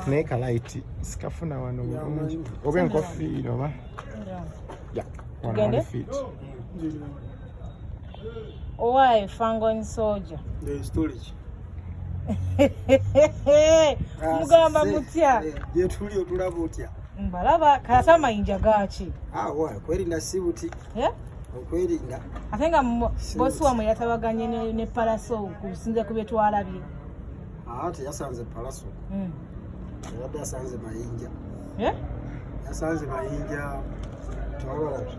naye kalaiti sikafuna wano bulungi oba enkofiira oba tugende owaye Fangon Soldier mugamba mutya yetuli otulaba otya mbalaba kata amayinja gaki kwerinda sibuti okwerinda ate nga bosi wamwe yatabaganye ne Palaso kusinze ku bye twalabye teyasanze Palaso yabadde yasanze mayinja yasanze mayinja tewalabye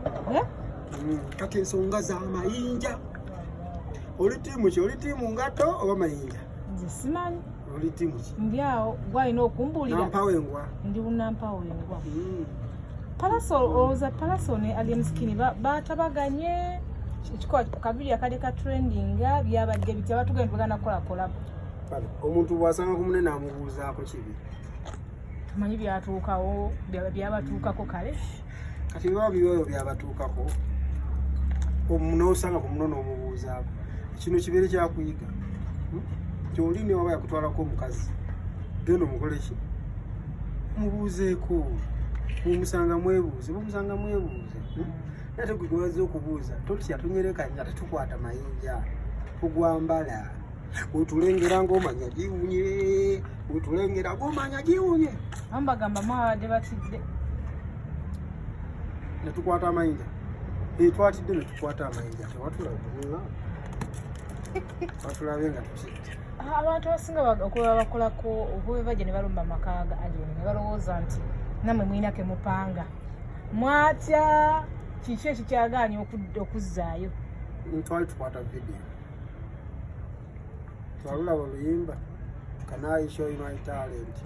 kati ensonga za mayinja oli tiimu ki oli tiimu ngato oba mayinja nze simanyi oli tiimu ki ndi awo gwalina okumbulira nampawengwa ndi bunampawengwa Palaso olowooza Palaso ne Alien Skin batabaganye kabiri akade ka trendinga byabadde bitya batugenda bagana kola kola omuntu bwasanga ku munene amubuuzaako kibi tumanyi byatuukawo byabatuukako kale kati biba bibyo byabatuukako omunosanga ku munono omubuuzaako kino kibeere kyakuyiga kyolini waba yakutwalako omukazi genda omukole ki mubuuzeeko mumusanga mwebuuze nate gwegwaza okubuuza totya tunyerekanya tetukwata mayinja tugwambala wetulengera ng'omanya giwunye wetulengera ng'omanya giwunye ambagamba mwabadde batidde netukwata amayinja twatidde netukwata amayinja tewatulabula watulabe nga tukidde abantu abasinga okuba bakolako oba bajja ne balumba amaka ga Alien ne balowooza nti nammwe mulina ke mupanga mwatya kiki ekikyagaanye okuzzaayo twali tukwata vidiyo twalulaba oluyimba can I show you my talent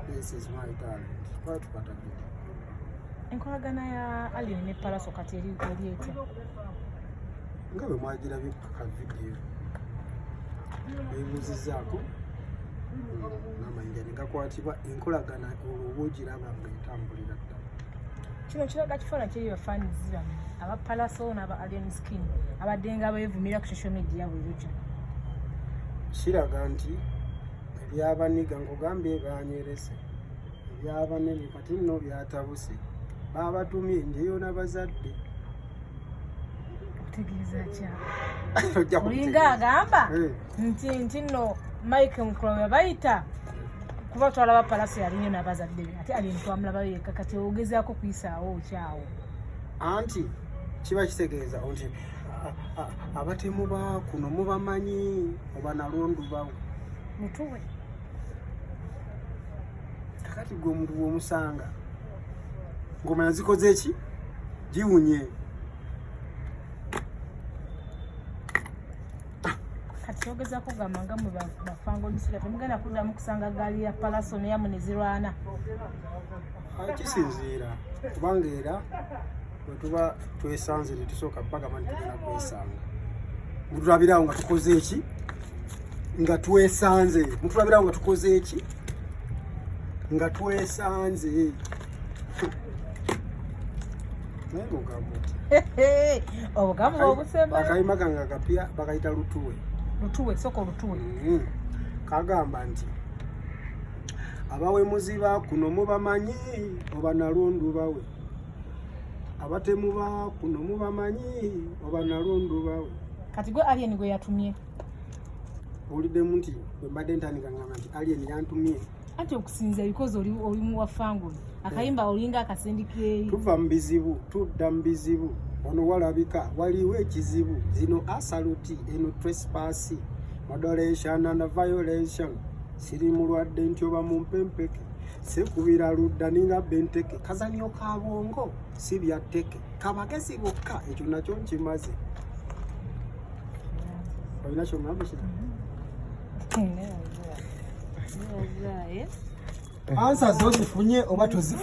this is my talent twali tukwata vidiyo enkolagana ya Alien ne Palaso kati eri etya nga bwe mwagirabye ka vidiyo bebuuzizaako n'amayinja ne gakwatibwa enkolagana olwo ogiraba nga etambulira ddala kino kiraga kifaananyi kyeri bafaanizi bammwe aba Palaso n'aba Alien Skin abadde nga beevumira ku social media bwe lutya kiraga nti ebyabaniga nkugambye banyerese ebyabanene kati nno byatabuse babatumye njeyo n'abazadde okutegeeza kya olinga agamba nti nno Mike Mukolo yabayita kuba twalaba Palaso yalinyo n'abazadde be ate Alien twamulaba yekka kati ogezaako kuyisaawo okyawo anti kiba kitegeeza nti abatemu ba kuno mubamanyi oba nalondu bawo mutuwe kakati gwe omuntu bw'omusanga ng'omanya zikoze eki giwunye kati kyogezaako gamba nga mwe Fangon Soldier temugenda kuddamu kusanga gaali ya Palaso neyamu ne zirwana kisinziira kubanga era bwe tuba twesanze tetusooka bagamba nti tugenda kwesanga mutulabirawo nga tukoze eki nga twesanze mutulabirawo nga tukoze eki nga twesanze naye ng'ogamba oti obugambo obusemba akayima kange akapya bakayita lutuwe soko lutuwe kagamba nti abawemuzi ba kuno mubamanyi oba nalondu bawe abatemu ba kuno mubamanyi oba nalondu bawe kati gwe Alien gwe yatumye owuliddemu nti bwe mbadde ntandika ngamba nti Alien yantumye anti okusinza bikozi oli mu wa Fangon akayimba olinga akasindikire tuva mu bizibu tudda mu bizibu ono walabika waliwo ekizibu zino asaluti eno trespass moderation and violation siri mulwadde nti oba mumpempeke sekubira ludda ninga benteke kazanyo kabongo si byatteke kabagezi bokka ekyo nakyo nkimaze olina kyomulabukira ansa zozifunye oba tozifunye